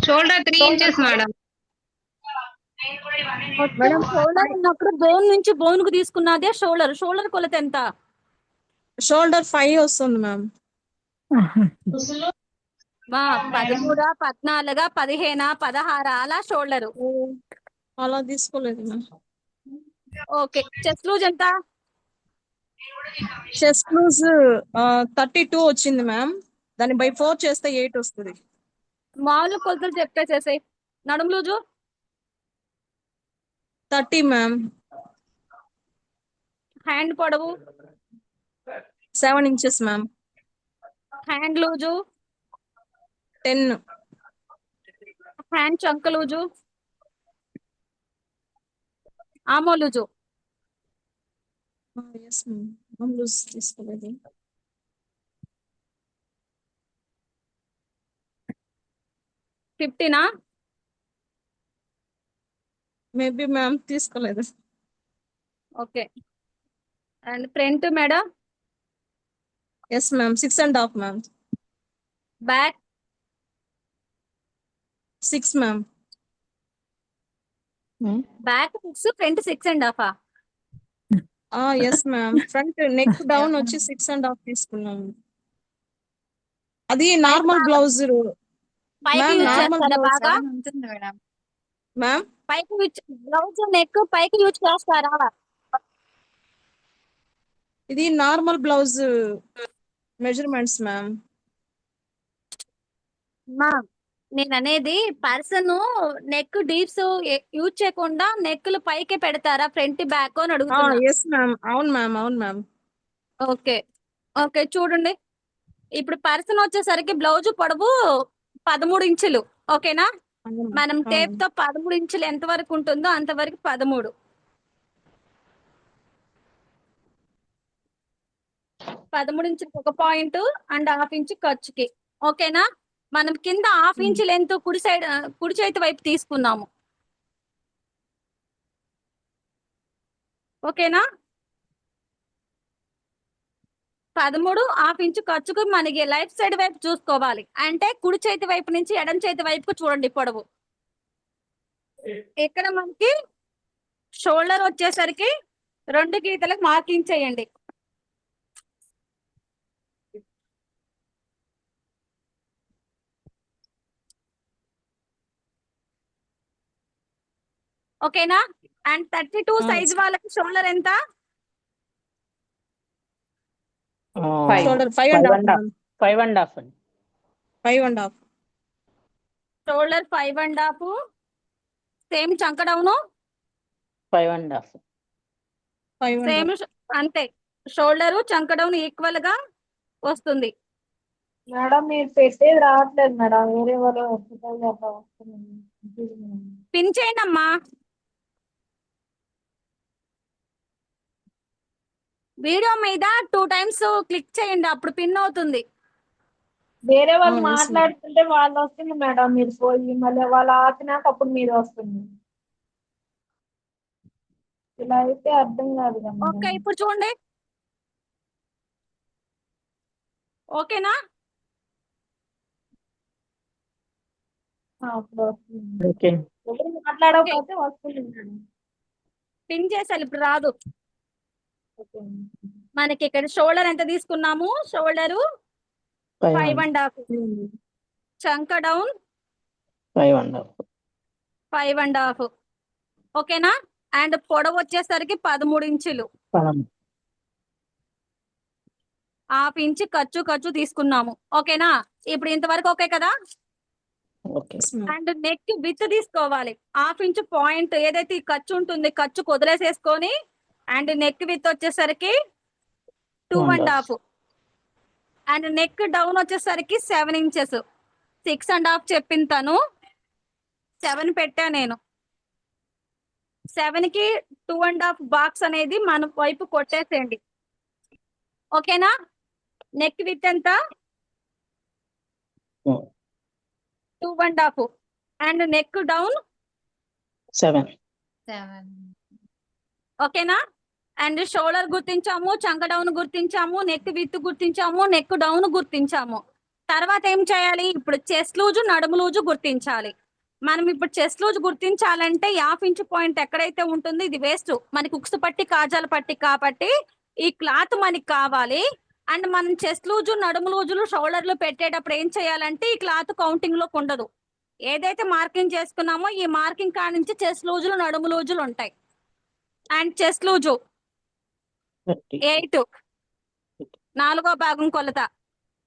shoulder 3 inches madam. మొత్తం షోల్డర్ ఉన్నప్పుడు బోన్ నుంచి బోన్ కు తీసుకున్నదే షోల్డర్. షోల్డర్ కొలత ఎంత? షోల్డర్ 5 వస్తుంది మ్యామ్. 13, 14, 15, 16 అలా షోల్డర్. అలా తీసుకోలేదు మ్యామ్. ఓకే. చెస్ట్ లూజ్ ఎంత? చెస్ట్ లూజ్ 32 వచ్చింది మ్యామ్. దాన్ని బై 4 చేస్తే 8 వస్తుంది. మామూలు కొలతలు చెప్పేసేసాయి. నడుము లూజు 30 మ్యామ్. హ్యాండ్ పొడవు 7 inches ma'am. Hand loose 10. Hand చంక లూజు ఆమో లూజు ఎస్ మ్యామ్. లూజ్ తీసుకోలేదు. 15 మేబీ మ్యామ్ తీసుకోలేదు. Okay. And front madam? Yes ma'am. 6.5 ma'am. Back 6 ma'am. Back 6, front 6.5. Yes ma'am. Front neck down వచ్చి 6.5 తీసుకున్నాము. అది normal blouse పైకి use చేస్తారా బాగా? మ్యామ్. పైకి బ్లౌజ్ నెక్ పైకి యూజ్ చేస్తారా? ఇది నార్మల్ బ్లౌజ్ మెజర్మెంట్స్ మ్యామ్. నేను అనేది పర్సన్ నెక్ డీప్స్ యూజ్ చేయకుండా నెక్లు పైకి పెడతారా ఫ్రంట్ బ్యాక్ అని అడుగుతున్నా. ఎస్ మ్యామ్, అవును మ్యామ్, అవును మ్యామ్. ఓకే ఓకే చూడండి, ఇప్పుడు పర్సన్ వచ్చేసరికి బ్లౌజ్ పొడవు 13 ఇంచులు. ఓకేనా, మనం టేప్ తో 13 ఇంచులు ఎంత వరకు ఉంటుందో అంతవరకు 13 ఇంచులకు ఒక పాయింట్ అండ్ హాఫ్ ఇంచు ఖర్చుకి. ఓకేనా, మనం కింద హాఫ్ ఇంచ్ లెంత్ కుడి చేతి వైపు తీసుకున్నాము. ఓకేనా, 13 హాఫ్ ఇంచు ఖర్చుకు మనకి లెఫ్ట్ సైడ్ వైపు చూసుకోవాలి. అంటే కుడి చేతి వైపు నుంచి ఎడం చేతి వైపుకు చూడండి పొడవు. ఇక్కడ మనకి షోల్డర్ వచ్చేసరికి 2 గీతలకు మార్కింగ్ చేయండి. ఓకేనా, అండ్ 32 సైజ్ వాళ్ళకి షోల్డర్ ఎంత? షోల్డర్ 5.5 5.5 5.5. షోల్డర్ 5.5. సేమ్ చంక డౌన్ 5.5 సేమ్ అంతే. షోల్డర్ చంక డౌన్ ఈక్వల్ గా వస్తుంది. మేడం మీరు పెట్టేది రావట్లేదు మేడం, వేరే వాళ్ళు వస్తుంది. పిన్ చేయండి అమ్మా. వీడియో మీద 2 టైమ్స్ క్లిక్ చేయండి, అప్పుడు పిన్ అవుతుంది. వేరే వాళ్ళు మాట్లాడుతుంటే వాళ్ళు వస్తుంది మేడం, మీరు పోయి మళ్ళీ వాళ్ళు ఆపినాక అప్పుడు మీరు వస్తుంది. ఇలా అయితే అర్థం కాదు కదా మేడం. ఓకే ఇప్పుడు చూడండి. ఓకేనా, అప్పుడు వస్తుంది. ఓకే ఎవరు మాట్లాడకపోతే వస్తుంది మేడం. పిన్ చేసాలి, ఇప్పుడు రాదు. ఓకే. మనకి ఇక్కడ షోల్డర్ ఎంత తీసుకున్నాము? షోల్డరు 5.5, చంక డౌన్ 5.5 5.5. ఓకేనా, అండ్ పొడవు వచ్చేసరికి 13 ఇంచులు. హాఫ్ ఇంచ్ ఖర్చు తీసుకున్నాము. ఓకేనా, ఇప్పుడు ఇంతవరకు ఓకే కదా. అండ్ నెక్ విత్ తీసుకోవాలి. హాఫ్ ఇంచ్ పాయింట్ ఏదైతే ఖర్చు ఉంటుంది ఖర్చు వదిలేసేసుకొని, అండ్ నెక్ విత్ వచ్చేసరికి 2.5. అండ్ నెక్ డౌన్ వచ్చేసరికి 7 ఇంచెస్. 6.5 చెప్పింది తను, 7 పెట్టా నేను. 7 కి 2.5 బాక్స్ అనేది మన వైపు కొట్టేసేయండి. ఓకేనా, నెక్ విత్ ఎంత? 2.5 అండ్ నెక్ డౌన్ 7. ఓకేనా, అండ్ షోల్డర్ గుర్తించాము, చంక డౌన్ గుర్తించాము, నెక్ విత్ గుర్తించాము, నెక్ డౌన్ గుర్తించాము. తర్వాత ఏం చేయాలి? ఇప్పుడు చెస్ట్ లూజు నడుము లూజు గుర్తించాలి. మనం ఇప్పుడు చెస్ట్ లూజ్ గుర్తించాలంటే 1/2 ఇంచ్ పాయింట్ ఎక్కడైతే ఉంటుందో ఇది వేస్ట్, మనకి ఉక్సు పట్టి కాజాల పట్టి కాబట్టి ఈ క్లాత్ మనకి కావాలి. అండ్ మనం చెస్ట్ లూజు నడుము లూజులు షోల్డర్లు పెట్టేటప్పుడు ఏం చేయాలంటే ఈ క్లాత్ కౌంటింగ్ లోకి ఉండదు. ఏదైతే మార్కింగ్ చేసుకున్నామో ఈ మార్కింగ్ కాడ నుంచి చెస్ట్ లూజులు నడుము లూజులు ఉంటాయి. అండ్ చెస్ట్ లూజు 8, 4వ భాగం కొలత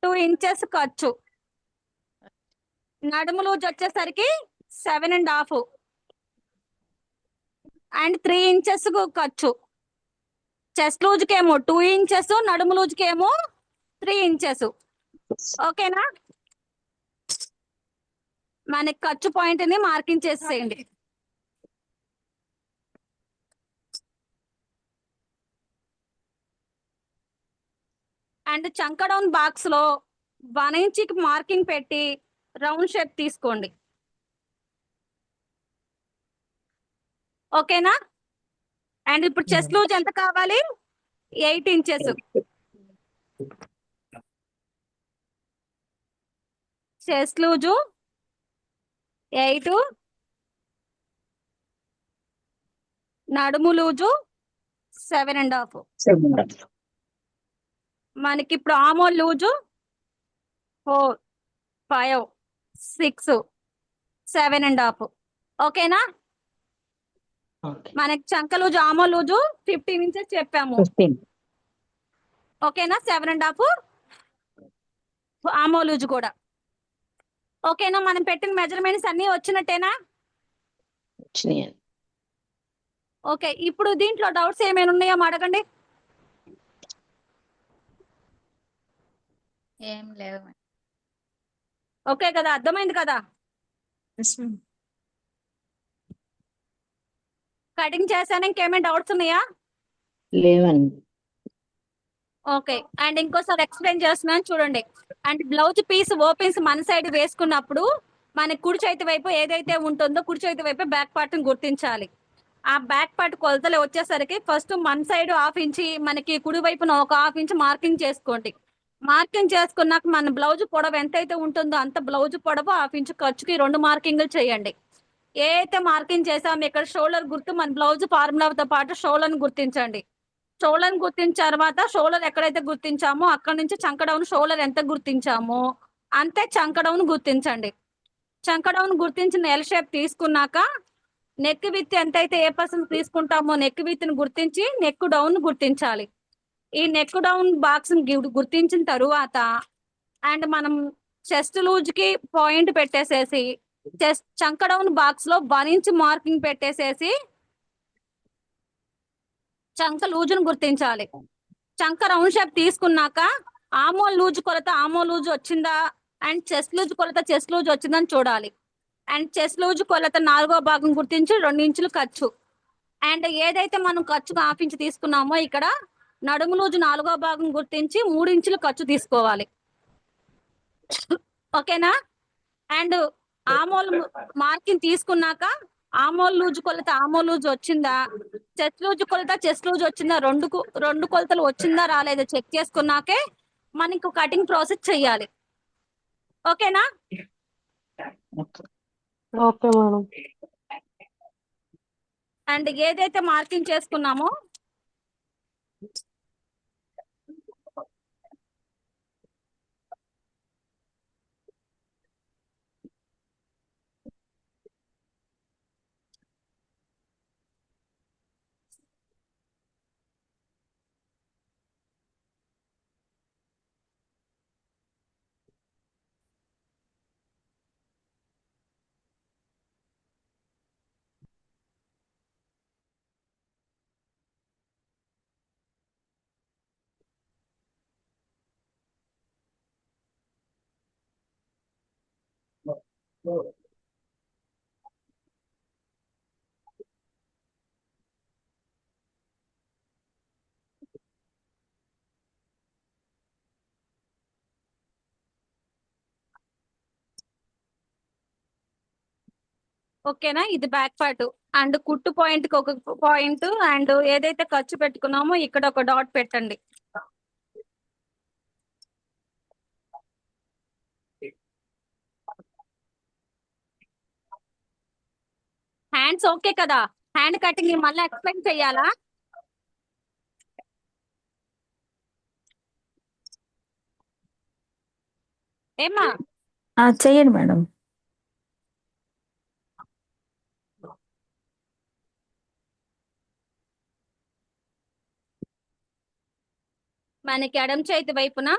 2 ఇంచెస్ ఖర్చు. నడుము లూజ్ వచ్చేసరికి 7.5 అండ్ 3 ఇంచెస్ ఖర్చు. చెస్ట్ లూజ్కి ఏమో 2 ఇంచెస్, నడుము లూజ్కి ఏమో 3 ఇంచెస్. ఓకేనా, మనకి ఖర్చు పాయింట్ ని మార్కింగ్ చేసేయండి. అండ్ చంక డౌన్ బాక్స్ లో 1 ఇంచ్కి మార్కింగ్ పెట్టి రౌండ్ షేప్ తీసుకోండి. ఓకేనా, అండ్ ఇప్పుడు చెస్ట్ లూజ్ ఎంత కావాలి? 8 ఇంచెస్. చెస్ట్ లూజు 8, నడుము లూజు 7.5. మనకి ఇప్పుడు ఆమోల్ లూజు 4, 5, 6, 7.5. ఓకేనా, మనకి చంక లూజు ఆమో లూజు 15 ఇంచెస్ చెప్పాము. ఓకేనా, 7.5 ఆమో లూజు కూడా. ఓకేనా? మనం పెట్టిన మెజర్మెంట్స్ అన్ని వచ్చినట్టేనా? వచ్చినాయి. ఓకే, ఇప్పుడు దీంట్లో డౌట్స్ ఏమైనా ఉన్నాయో అడగండి. ఏం లేవు మేడం. ఓకే కదా, అర్థమైంది కదా? కటింగ్ చేశాను, ఇంకేమైనా డౌట్స్ ఉన్నాయా? లేవండి. ఓకే, అండ్ ఇంకోసారి ఎక్స్ప్లెయిన్ చేస్తున్నాను చూడండి. అండ్ బ్లౌజ్ పీస్ ఓపెన్స్ మన సైడ్ వేసుకున్నప్పుడు మన కుడి చేతి వైపు ఏదైతే ఉంటుందో కుడి చేతి వైపు బ్యాక్ పార్ట్ గుర్తించాలి. ఆ బ్యాక్ పార్ట్ కొలతలు వచ్చేసరికి ఫస్ట్ మన సైడ్ హాఫ్ ఇంచి, మనకి కుడి వైపున ఒక హాఫ్ ఇంచ్ మార్కింగ్ చేసుకోండి. మార్కింగ్ చేసుకున్నాక మన బ్లౌజ్ పొడవు ఎంతైతే ఉంటుందో అంత బ్లౌజ్ పొడవు హాఫ్ ఇంచ్ ఖర్చుకి 2 మార్కింగ్లు చేయండి. ఏ అయితే మార్కింగ్ చేసామో ఇక్కడ షోల్డర్ గుర్తు, మన బ్లౌజ్ ఫార్ములాతో పాటు షోల్డర్ని గుర్తించండి. షోల్డర్ గుర్తించిన తర్వాత షోల్డర్ ఎక్కడైతే గుర్తించామో అక్కడ నుంచి చంక డౌన్ షోల్డర్ ఎంత గుర్తించామో అంతే చంక డౌన్ గుర్తించండి. చంక డౌన్ గుర్తించిన ఎల్ షేప్ తీసుకున్నాక నెక్ విత్ ఎంతైతే ఏ పర్సెంట్ తీసుకుంటామో నెక్ విత్ ని గుర్తించి నెక్ డౌన్ గుర్తించాలి. ఈ నెక్ డౌన్ బాక్స్ గుర్తించిన తరువాత అండ్ మనం చెస్ట్ లూజ్ కి పాయింట్ పెట్టేసేసి చెస్ట్ చంక డౌన్ బాక్స్ లో 1 ఇంచ్ మార్కింగ్ పెట్టేసేసి చంక లూజును గుర్తించాలి. చంక రౌండ్ షేప్ తీసుకున్నాక ఆమోల్ లూజ్ కొలత ఆమోల్ లూజ్ వచ్చిందా అండ్ చెస్ట్ లూజ్ కొలత చెస్ట్ లూజ్ వచ్చిందని చూడాలి. అండ్ చెస్ట్ లూజ్ కొలత 4వ భాగం గుర్తించి 2 ఇంచులు ఖర్చు. అండ్ ఏదైతే మనం ఖర్చుకు హాఫ్ ఇంచ్ తీసుకున్నామో ఇక్కడ నడుము లూజు 4వ భాగం గుర్తించి 3 ఇంచులు ఖర్చు తీసుకోవాలి. ఓకేనా? అండ్ ఆమోల్ మార్కింగ్ తీసుకున్నాక ఆమోల్ లూజ్ కొలత ఆమోల్ లూజ్ వచ్చిందా, చెస్ట్ లూజ్ కొలత చెస్ట్ లూజ్ వచ్చిందా, రెండు కొలతలు వచ్చిందా రాలేదా చెక్ చేసుకున్నాకే మనకు కటింగ్ ప్రాసెస్ చెయ్యాలి. ఓకేనా? Okay madam. అండ్ ఏదైతే మార్కింగ్ చేసుకున్నామో ఓకేనా? ఇది బ్యాక్ పార్ట్. అండ్ కుట్టు పాయింట్ కి ఒక పాయింట్ అండ్ ఏదైతే ఖర్చు పెట్టుకున్నామో ఇక్కడ ఒక డాట్ పెట్టండి. హ్యాండ్స్ ఓకే కదా? హ్యాండ్ కటింగ్ మళ్ళీ ఎక్స్ప్లెయిన్ చెయ్యాలా? ఏమా? చెయ్యండి మేడం. మనకి ఎడమ చేతి వైపున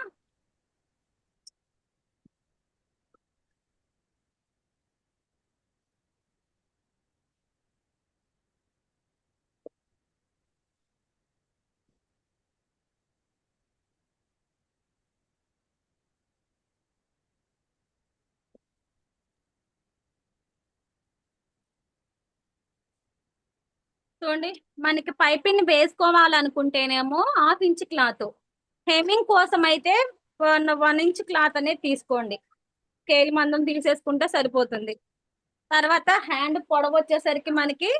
చూడండి, మనకి పైపింగ్ వేసుకోవాలనుకుంటేనేమో 1/2 ఇంచ్ క్లాత్, హెమ్మింగ్ కోసం అయితే 1 ఇంచ్ క్లాత్ అనేది తీసుకోండి. స్కేల్ మందం తీసేసుకుంటే సరిపోతుంది. తర్వాత హ్యాండ్ పొడవు వచ్చేసరికి మనకి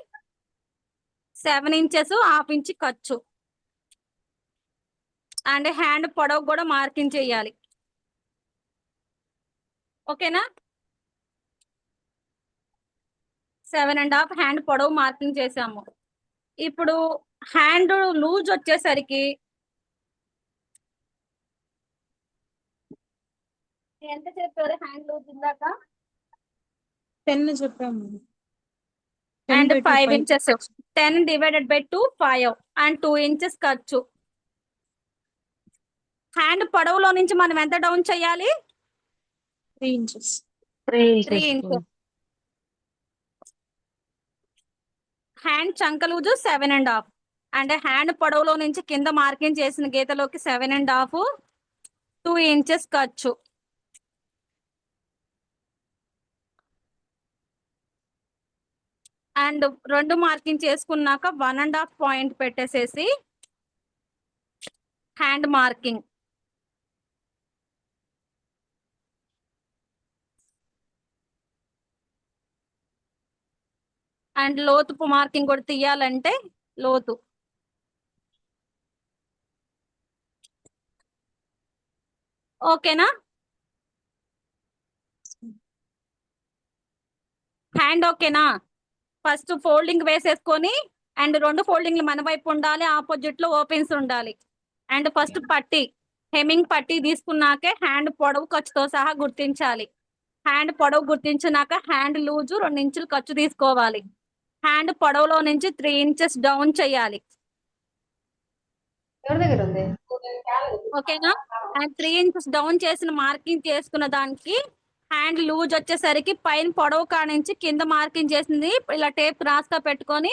7 ఇంచెస్ 1/2 ఇంచ్ ఖర్చు. అండ్ హ్యాండ్ పొడవు కూడా మార్కింగ్ చేయాలి. ఓకేనా? 7.5 హ్యాండ్ పొడవు మార్కింగ్ చేసాము. ఇప్పుడు హ్యాండ్ లూజ్ వచ్చేసరికి ఎంత చెప్పారు? హ్యాండ్ లూజ్ ఇందాక 10 చెప్పాము. And 5 inches. 10 divided by 2 5 and 2 inches ఖర్చు. హ్యాండ్ పొడవులో నుంచి మనం ఎంత డౌన్ చేయాలి? 3 ఇంచెస్. 3 3 inches. ఇంచెస్. హ్యాండ్ చంక లూజు 7.5 అండ్ హ్యాండ్ పొడవులో నుంచి కింద మార్కింగ్ చేసిన గీతలోకి 7.5 2 ఇంచెస్ ఖర్చు. అండ్ 2 మార్కింగ్ చేసుకున్నాక 1.5 పాయింట్ పెట్టేసేసి హ్యాండ్ మార్కింగ్. అండ్ లోతు మార్కింగ్ కూడా తీయాలంటే లోతు. ఓకేనా? హ్యాండ్ ఓకేనా? ఫస్ట్ ఫోల్డింగ్ వేసేసుకొని అండ్ 2 ఫోల్డింగ్లు మన వైపు ఉండాలి, ఆపోజిట్ లో ఓపెన్స్ ఉండాలి. అండ్ ఫస్ట్ పట్టి హెమ్మింగ్ పట్టి తీసుకున్నాకే హ్యాండ్ పొడవు ఖర్చుతో సహా గుర్తించాలి. హ్యాండ్ పొడవు గుర్తించినాక హ్యాండ్ లూజు 2 ఇంచులు ఖర్చు తీసుకోవాలి. హ్యాండ్ పొడవులో నుంచి 3 ఇంచెస్ డౌన్ చేయాలి. ఓకేనా? అండ్ 3 ఇంచెస్ డౌన్ చేసిన మార్కింగ్ చేసుకున్న దానికి హ్యాండ్ లూజ్ వచ్చేసరికి పైన పొడవు కానించి కింద మార్కింగ్ చేసింది ఇలా టేప్ క్రాస్ గా పెట్టుకొని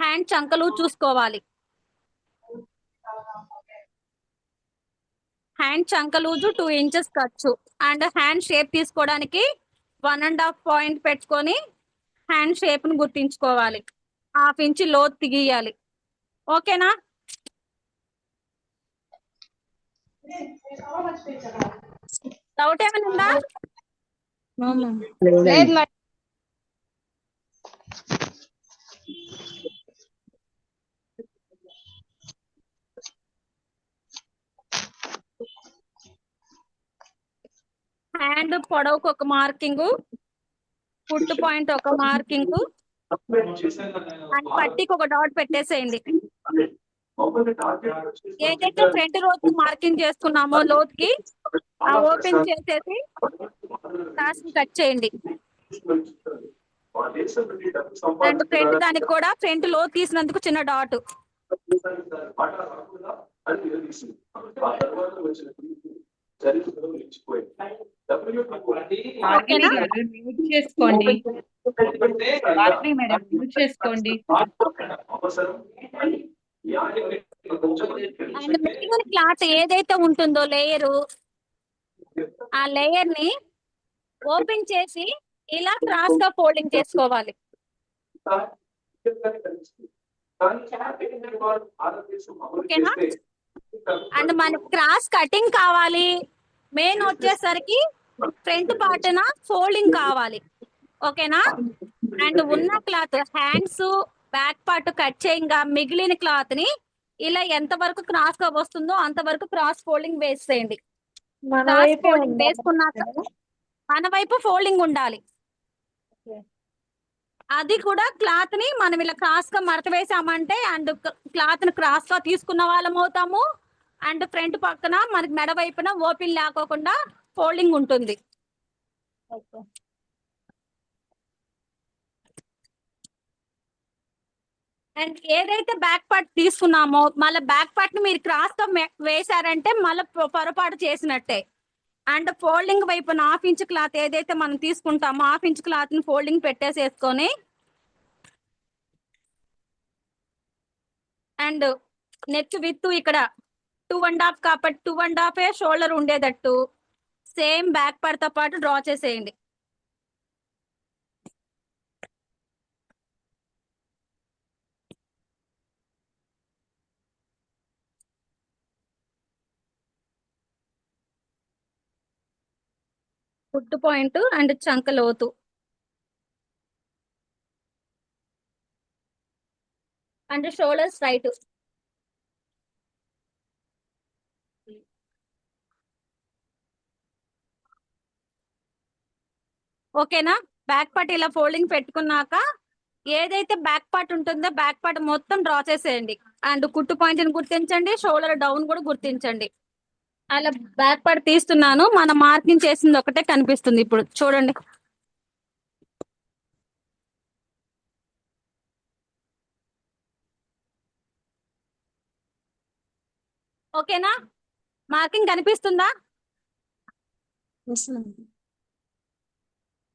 హ్యాండ్ చంక లూజ్ చూసుకోవాలి. హ్యాండ్ చంక లూజు 2 ఇంచెస్ ఖర్చు. అండ్ హ్యాండ్ షేప్ తీసుకోవడానికి 1.5 పాయింట్ పెట్టుకొని హ్యాండ్ షేప్ ను గుర్తించుకోవాలి. 1/2 ఇంచ్ లోతు గీయాలి. ఓకేనా? డౌట్ ఏమైనా ఉందా? లేదు మేడం. హ్యాండ్ పొడవుకు ఒక మార్కింగ్, ఫుట్ పాయింట్ ఒక మార్కింగ్ అండ్ పట్టికి ఒక డాట్ పెట్టేసేయండి. ఏదైతే ఫ్రంట్ లోతు మార్కింగ్ చేసుకున్నామో లోతుకి ఆ ఓపెన్ చేసేసి క్రాస్ కట్ చేయండి. అండ్ ఫ్రంట్ దానికి కూడా ఫ్రంట్ లోతు తీసినందుకు చిన్న డాట్. భార్గవి గారు మ్యూట్ చేసుకోండి. భార్గవి మేడం మ్యూట్ చేసుకోండి. అండ్ మిగిలిన క్లాత్ ఏదైతే ఉంటుందో లేయరు, ఆ లేయర్ ని ఓపెన్ చేసి ఇలా క్రాస్ గా ఫోల్డింగ్ చేసుకోవాలి. ఓకేనా? అండ్ మనకి క్రాస్ కటింగ్ కావాలి, మెయిన్ వచ్చేసరికి ఫ్రంట్ పార్ట్ ఫోల్డింగ్ కావాలి. ఓకేనా? అండ్ ఉన్న cloth hands back part cut చేయంగా మిగిలిన క్లాత్ ని ఇలా ఎంత వరకు క్రాస్ గా వస్తుందో అంతవరకు క్రాస్ ఫోల్డింగ్ వేసేయండి. మన క్రాస్ వైపే ఫోల్డింగ్ ఉండాలి వేసుకున్నాక మేడం. మన వైపు ఫోల్డింగ్ ఉండాలి. అది కూడా క్లాత్ ని మనం ఇలా క్రాస్ గా మడత వేసామంటే అండ్ క్లాత్ ని క్రాస్ గా తీసుకున్న వాళ్ళం అవుతాము. అండ్ ఫ్రంట్ పక్కన మనకి మెడ వైపున ఓపెన్ లేకోకుండా ఫోల్డింగ్ ఉంటుంది. అండ్ ఏదైతే బ్యాక్ పార్ట్ తీసుకున్నామో మళ్ళీ బ్యాక్ పార్ట్ ని మీరు క్రాస్ గా వేసారంటే మళ్ళీ పొరపాటు చేసినట్టే. అండ్ ఫోల్డింగ్ వైపున 1/2 ఇంచ్ క్లాత్ ఏదైతే మనం తీసుకుంటామో 1/2 ఇంచ్ క్లాత్ ని ఫోల్డింగ్ పెట్టేసేసుకొని అండ్ నెక్ విత్ ఇక్కడ 2.5 కాబట్టి 2.5 షోల్డర్ ఉండేటట్టు సేమ్ బ్యాక్ పార్ట్ తో పాటు డ్రా చేసేయండి. ఫుట్ పాయింట్ అండ్ చంక లోతు అండ్ షోల్డర్స్ రైట్. ఓకేనా? బ్యాక్ పార్ట్ ఇలా ఫోల్డింగ్ పెట్టుకున్నాక ఏదైతే బ్యాక్ పార్ట్ ఉంటుందో బ్యాక్ పార్ట్ మొత్తం డ్రా చేసేయండి. అండ్ కుట్టు పాయింట్ ని గుర్తించండి, షోల్డర్ డౌన్ కూడా గుర్తించండి. అలా బ్యాక్ పార్ట్ తీస్తున్నాను, మన మార్కింగ్ చేసింది ఒకటే కనిపిస్తుంది. ఇప్పుడు చూడండి. ఓకేనా? మార్కింగ్ కనిపిస్తుందా?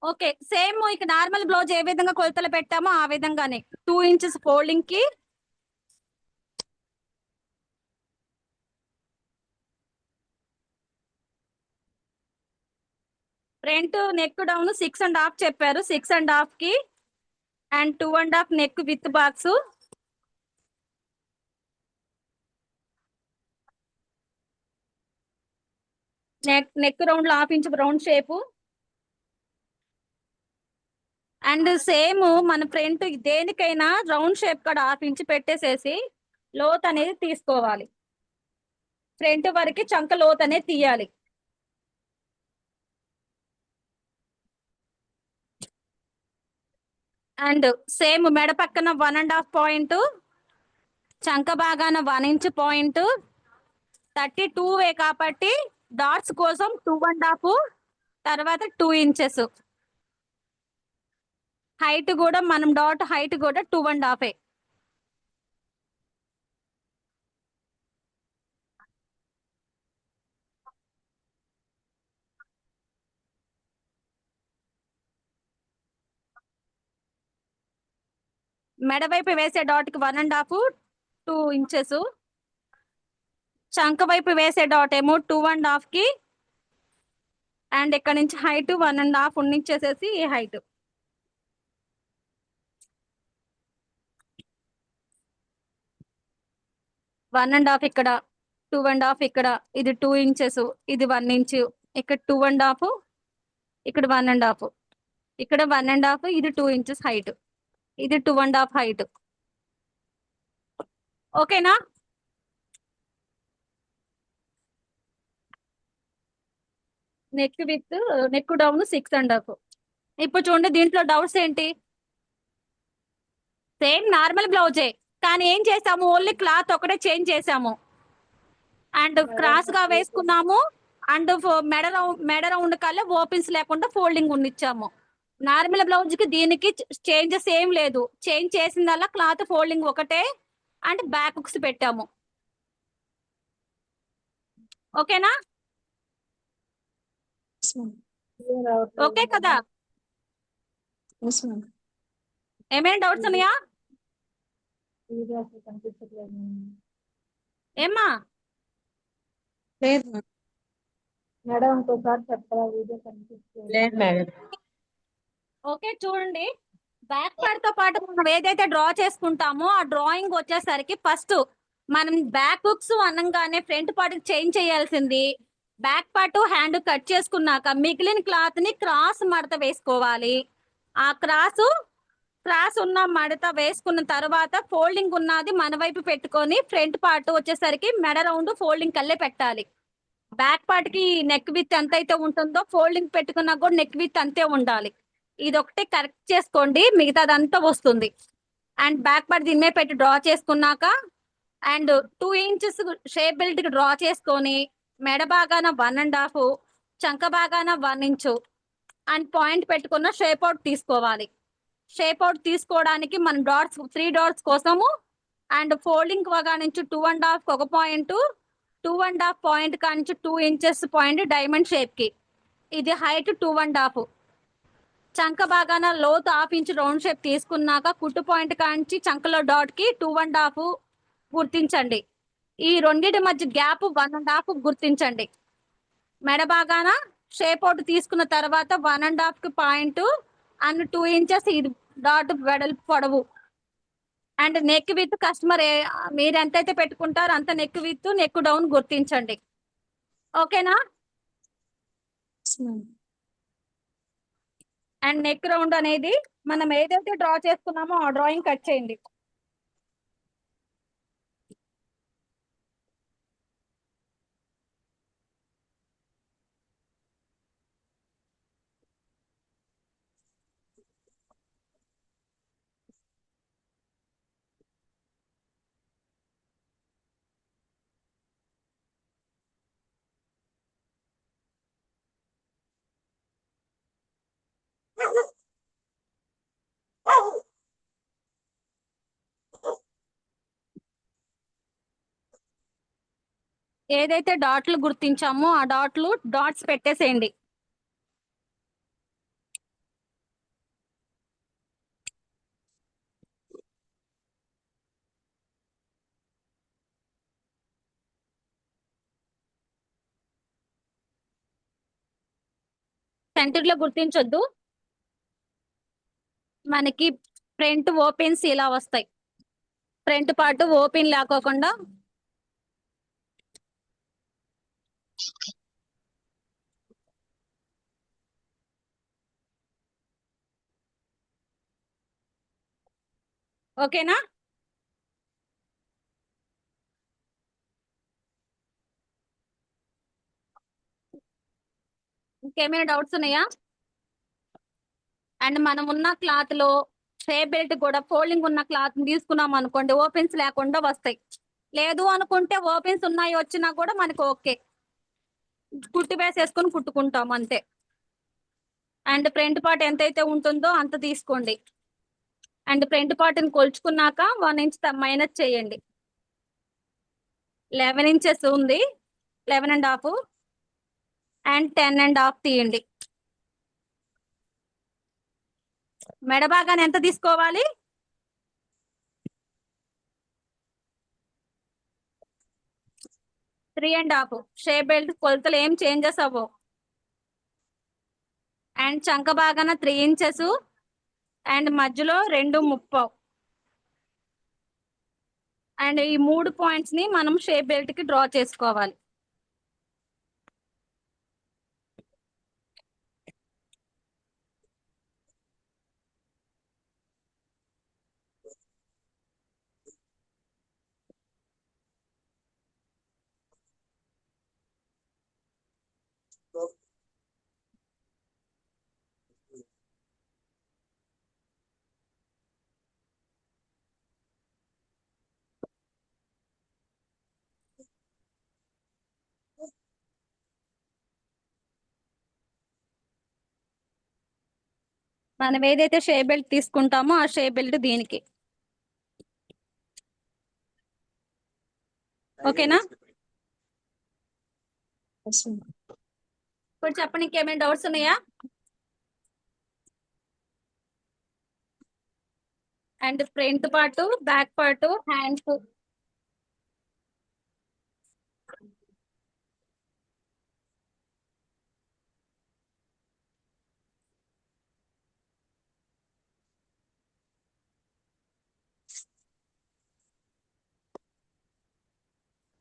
ఓకే, సేమ్ ఇక నార్మల్ బ్లౌజ్ ఏ విధంగా కొలతలు పెట్టామో ఆ విధంగానే 2 ఇంచెస్ ఫోల్డింగ్ కి ఫ్రంట్ నెక్ డౌన్ 6.5 చెప్పారు, 6.5 కి and 2.5 neck with box. Neck round లో 1/2 inch round shape. And same మన ఫ్రంట్ దేనికైనా రౌండ్ షేప్ కూడా 1/2 ఇంచ్ పెట్టేసేసి లోత్ అనేది తీసుకోవాలి. ఫ్రంట్ వరకు చంక లోత్ అనేది తీయాలి. అండ్ సేమ్ మెడ పక్కన 1.5 పాయింట్, చంక భాగాన 1 ఇంచ్ పాయింట్, 32 కాబట్టి డాట్స్ కోసం 2.5, తర్వాత 2 ఇంచెస్ హైట్ కూడా మనం డాట్ హైట్ కూడా 2.5. మెడ వైపు వేసే డాట్ కి 1.5, 2 ఇంచెస్. చంక వైపు వేసే డాట్ ఏమో 2.5 కి అండ్ ఇక్కడ నుంచి హైట్ 1.5 ఉండిచ్చేసేసి ఈ హైట్. వన్ అండ్ హాఫ్ ఇక్కడ, 2.5 ఇక్కడ, ఇది 2 ఇంచెస్, ఇది 1 ఇంచ్, ఇక్కడ 2.5, ఇక్కడ 1.5, ఇక్కడ 1.5, ఇది 2 ఇంచెస్ హైట్, ఇది 2.5 హైట్. ఓకేనా? Neck down 6.5. ఇప్పుడు చూడండి దీంట్లో డౌట్స్ ఏంటి? సేమ్ నార్మల్ బ్లౌజే, కానీ ఏం చేసాము, ఓన్లీ క్లాత్ ఒకటే చేంజ్ చేసాము అండ్ క్రాస్ గా వేసుకున్నాము అండ్ మెడ రౌండ్ కల్లా ఓపెన్స్ లేకుండా ఫోల్డింగ్ ఉండిచ్చాము. నార్మల్ బ్లౌజ్ కి దీనికి చేంజెస్ ఏం లేదు, చేంజ్ చేసిందల్లా క్లాత్ ఫోల్డింగ్ ఒకటే అండ్ బ్యాక్ హుక్స్ పెట్టాము. ఓకేనా? ఓకే కదా? ఏమైనా డౌట్స్ ఉన్నాయా? ఏమ్మా? మేడం ఇంకోసారి చెప్తారా? వీడియో కనిపిస్తుంది. లేదు మేడం. ఓకే చూడండి, బ్యాక్ పార్ట్ తో పాటు మనం ఏదైతే డ్రా చేసుకుంటామో ఆ డ్రాయింగ్ వచ్చేసరికి ఫస్ట్ మనం బ్యాక్ హుక్స్ అనగానే ఫ్రంట్ పార్ట్ చేంజ్ చేయాల్సింది. బ్యాక్ పార్ట్ హ్యాండ్ కట్ చేసుకున్నాక మిగిలిన క్లాత్ ని క్రాస్ మడత వేసుకోవాలి. ఆ క్రాస్ ఉన్న మడత వేసుకున్న తర్వాత ఫోల్డింగ్ ఉన్నది మన వైపు పెట్టుకొని ఫ్రంట్ పార్ట్ వచ్చేసరికి మెడ రౌండ్ ఫోల్డింగ్ కల్లే పెట్టాలి. బ్యాక్ పార్ట్ కి నెక్ విత్ ఎంత అయితే ఉంటుందో ఫోల్డింగ్ పెట్టుకున్నా కూడా నెక్ విత్ అంతే ఉండాలి. ఇది ఒకటి కరెక్ట్ చేసుకోండి, మిగతాదంతా వస్తుంది. అండ్ బ్యాక్ పార్ట్ దీని మీద పెట్టి డ్రా చేసుకున్నాక అండ్ 2 ఇంచెస్ షేప్ బెల్ట్ కి డ్రా చేసుకొని మెడ భాగాన 1.5, చంక భాగాన 1 ఇంచు అండ్ పాయింట్ పెట్టుకున్న షేప్ అవుట్ తీసుకోవాలి. షేప్ అవుట్ తీసుకోవడానికి మనం డాట్స్ 3 డాట్స్ కోసము అండ్ ఫోల్డింగ్ భాగా నుంచి 2.5 ఒక పాయింట్, 2.5 పాయింట్ కానించి 2 ఇంచెస్ పాయింట్ డైమండ్ షేప్ కి, ఇది హైట్ 2.5. చంక భాగాన లోతు 1/2 ఇంచ్ రౌండ్ షేప్ తీసుకున్నాక కుట్టు పాయింట్ కాంచి చంకలో డాట్ కి 2.5 గుర్తించండి. ఈ రెండింటి మధ్య గ్యాప్ 1.5 గుర్తించండి. మెడ భాగాన షేప్ అవుట్ తీసుకున్న తర్వాత 1.5 కి పాయింట్ అండ్ 2 ఇంచెస్ ఇది డాట్ వెడల్పు పొడవు అండ్ నెక్ విత్ కస్టమర్ మీరు ఎంతైతే పెట్టుకుంటారో అంత నెక్ విత్ నెక్ డౌన్ గుర్తించండి. ఓకేనా? అండ్ నెక్ రౌండ్ అనేది మనం ఏదైతే డ్రా చేసుకున్నామో ఆ డ్రాయింగ్ కట్ చేయండి. ఏదైతే డాట్లు గుర్తించామో ఆ డాట్స్ పెట్టేసేయండి. సెంటర్ లో గుర్తించొద్దు. మనకి ఫ్రంట్ ఓపెన్స్ ఇలా వస్తాయి. ఫ్రంట్ పార్ట్ ఓపెన్ లేకోకుండా ఓకేనా? ఇంకేమైనా డౌట్స్ ఉన్నాయా? అండ్ మనం ఉన్న క్లాత్ లో షేప్ బెల్ట్ కూడా ఫోల్డింగ్ ఉన్న క్లాత్ తీసుకున్నాం అనుకోండి, ఓపెన్స్ లేకుండా వస్తాయి. లేదు అనుకుంటే ఓపెన్స్ ఉన్నాయి వచ్చినా కూడా మనకి ఓకే, కుట్టి వేసేసుకొని కుట్టుకుంటాం అంతే. అండ్ ఫ్రంట్ పార్ట్ ఎంతైతే ఉంటుందో అంత తీసుకోండి. అండ్ ఫ్రంట్ పార్ట్ ని కొలుచుకున్నాక 1 ఇంచ్ మైనస్ చేయండి. 11 ఇంచెస్ ఉంది, 11.5 అండ్ 10.5 తీయండి. మెడ భాగాన్ని ఎంత తీసుకోవాలి? 3.5. షేప్ బెల్ట్ కొలతలు ఏం చేంజెస్ అవ్వవు. అండ్ చంక భాగాన 3 ఇంచెస్ అండ్ మధ్యలో 2.30. అండ్ ఈ 3 పాయింట్స్ ని మనం షేప్ బెల్ట్ కి డ్రా చేసుకోవాలి. మనం ఏదైతే షేప్ బెల్ట్ తీసుకుంటామో ఆ షేప్ బెల్ట్ దీనికి. ఓకేనా? ఇప్పుడు చెప్పండి, ఇంకేమైనా డౌట్స్ ఉన్నాయా? And front part, back part, hands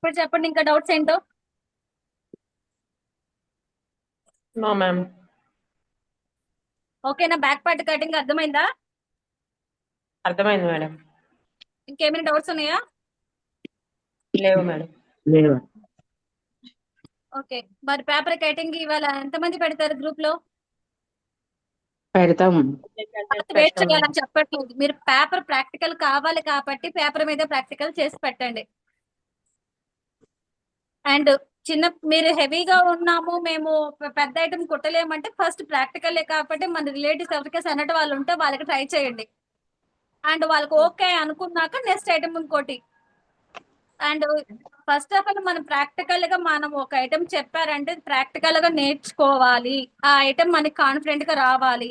ఇప్పుడు చెప్పండి, ఇంకా డౌట్స్ ఏంటో. No ma'am. ఓకేనా? బ్యాక్ పార్ట్ కటింగ్ అర్థమైందా? అర్థమైంది మేడం. ఇంకేమైనా డౌట్స్ ఉన్నాయా? లేవు మేడం. ఓకే, మరి పేపర్ కటింగ్ ఇవాళ ఎంతమంది పెడతారు గ్రూప్ లో? పెడతాం. వెయిట్ చేయాలని చెప్పట్లేదు, మీరు పేపర్ ప్రాక్టికల్ కావాలి కాబట్టి పేపర్ మీద ప్రాక్టికల్ చేసి పెట్టండి. అండ్ మీరు హెవీగా ఉన్నాము, మేము పెద్ద ఐటమ్ కుట్టలేమంటే ఫస్ట్ ప్రాక్టికలే కాబట్టి మన రిలేటివ్స్ ఎవరికైనా సెనట్ వాళ్ళు ఉంటే వాళ్ళకి ట్రై చేయండి. అండ్ వాళ్ళకి ఓకే అనుకున్నాక నెక్స్ట్ ఐటమ్ ఇంకోటి. అండ్ ఫస్ట్ ఆఫ్ ఆల్ మనం ప్రాక్టికల్ గా మనం ఒక ఐటమ్ చెప్పారంటే ప్రాక్టికల్ గా నేర్చుకోవాలి. ఆ ఐటమ్ మనకి కాన్ఫిడెంట్ గా రావాలి.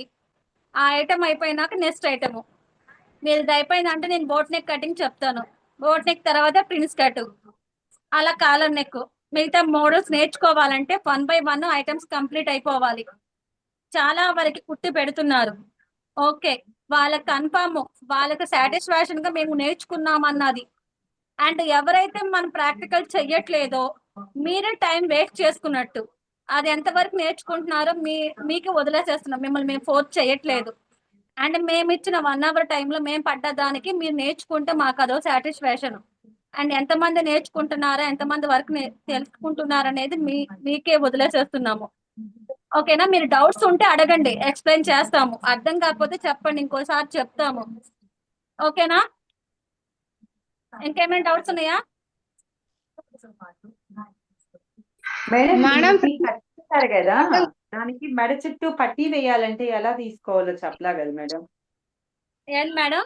ఆ ఐటమ్ అయిపోయినాక నెక్స్ట్ ఐటమ్. మీరు ఇది అయిపోయిందంటే నేను బోట్ నెక్ కటింగ్ చెప్తాను, బోట్ నెక్ తర్వాత ప్రిన్స్ కట్, అలా కాలర్ నెక్. మిగతా మోడల్స్ నేర్చుకోవాలంటే 1 by 1 ఐటమ్స్ కంప్లీట్ అయిపోవాలి. చాలా వరకు కుట్టి పెడుతున్నారు, ఓకే, వాళ్ళకి కన్ఫర్మ్, వాళ్ళకి సాటిస్ఫాక్షన్ గా మేము నేర్చుకున్నామన్నది. అండ్ ఎవరైతే మనం ప్రాక్టికల్ చెయ్యట్లేదో మీరే టైం వేస్ట్ చేసుకున్నట్టు. అది ఎంతవరకు నేర్చుకుంటున్నారో మీకు వదిలేసేస్తున్నాం, మిమ్మల్ని మేము ఫోర్స్ చేయట్లేదు. అండ్ మేము ఇచ్చిన 1 hour టైంలో మేము పడ్డదానికి మీరు నేర్చుకుంటే మాకు అదో సాటిస్ఫాక్షన్. అండ్ ఎంతమంది నేర్చుకుంటున్నారా, ఎంతమంది వర్క్ తెలుసుకుంటున్నారా అనేది మీకే వదిలేసేస్తున్నాము. ఓకేనా? మీరు డౌట్స్ ఉంటే అడగండి, ఎక్స్ప్లెయిన్ చేస్తాము. అర్థం కాకపోతే చెప్పండి, ఇంకోసారి చెప్తాము. ఓకేనా? ఇంకేమైనా డౌట్స్ ఉన్నాయా? మేడం కట్టిస్తారు కదా, దానికి మెడ చుట్టూ పట్టీ వేయాలంటే ఎలా తీసుకోవాలో చెప్పలా కదా మేడం? ఏంటి మేడం?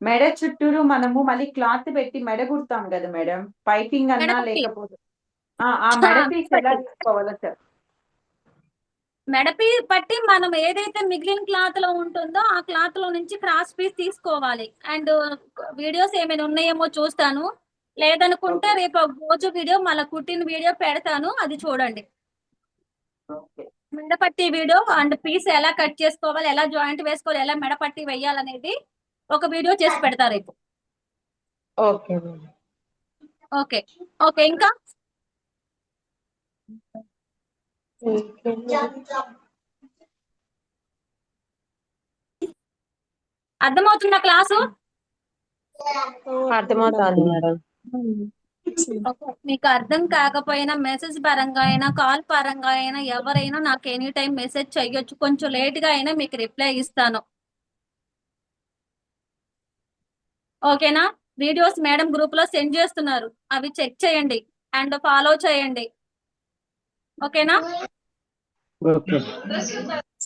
మెడ చుట్టూరు మనము మళ్ళీ క్లాత్ పెట్టి మెడ కుడతాం కదా మేడం, పైపింగ్ అన్నా లేకపోతే ఆ మెడ పీస్ ఎలా తీసుకోవాలో చెప్ప. మెడపీ పట్టి మనం ఏదైతే మిగిలిన క్లాత్ లో ఉంటుందో ఆ క్లాత్ లో నుంచి క్రాస్ పీస్ తీసుకోవాలి. అండ్ వీడియోస్ ఏమైనా ఉన్నాయేమో చూస్తాను, లేదనుకుంటే రేపు రోజు వీడియో మళ్ళీ కుట్టిన వీడియో పెడతాను, అది చూడండి. మెడపట్టి వీడియో అండ్ పీస్ ఎలా కట్ చేసుకోవాలి, ఎలా జాయింట్ వేసుకోవాలి, ఎలా మెడపట్టి వేయాలనేది ఒక వీడియో చేసి పెడతారు ఇప్పుడు. Okay madam. ఓకే ఓకే ఇంకా అర్థమవుతుందా క్లాసు? అర్థమవుతుంది మేడం. మీకు అర్థం కాకపోయినా మెసేజ్ పరంగా అయినా కాల్ పరంగా అయినా ఎవరైనా నాకు ఎనీ టైం మెసేజ్ చెయ్యొచ్చు. కొంచెం లేట్ గా అయినా మీకు రిప్లై ఇస్తాను. ఓకేనా? వీడియోస్ మేడం గ్రూప్ లో సెండ్ చేస్తున్నారు, అవి చెక్ చేయండి అండ్ ఫాలో చేయండి. ఓకేనా? ఓకే.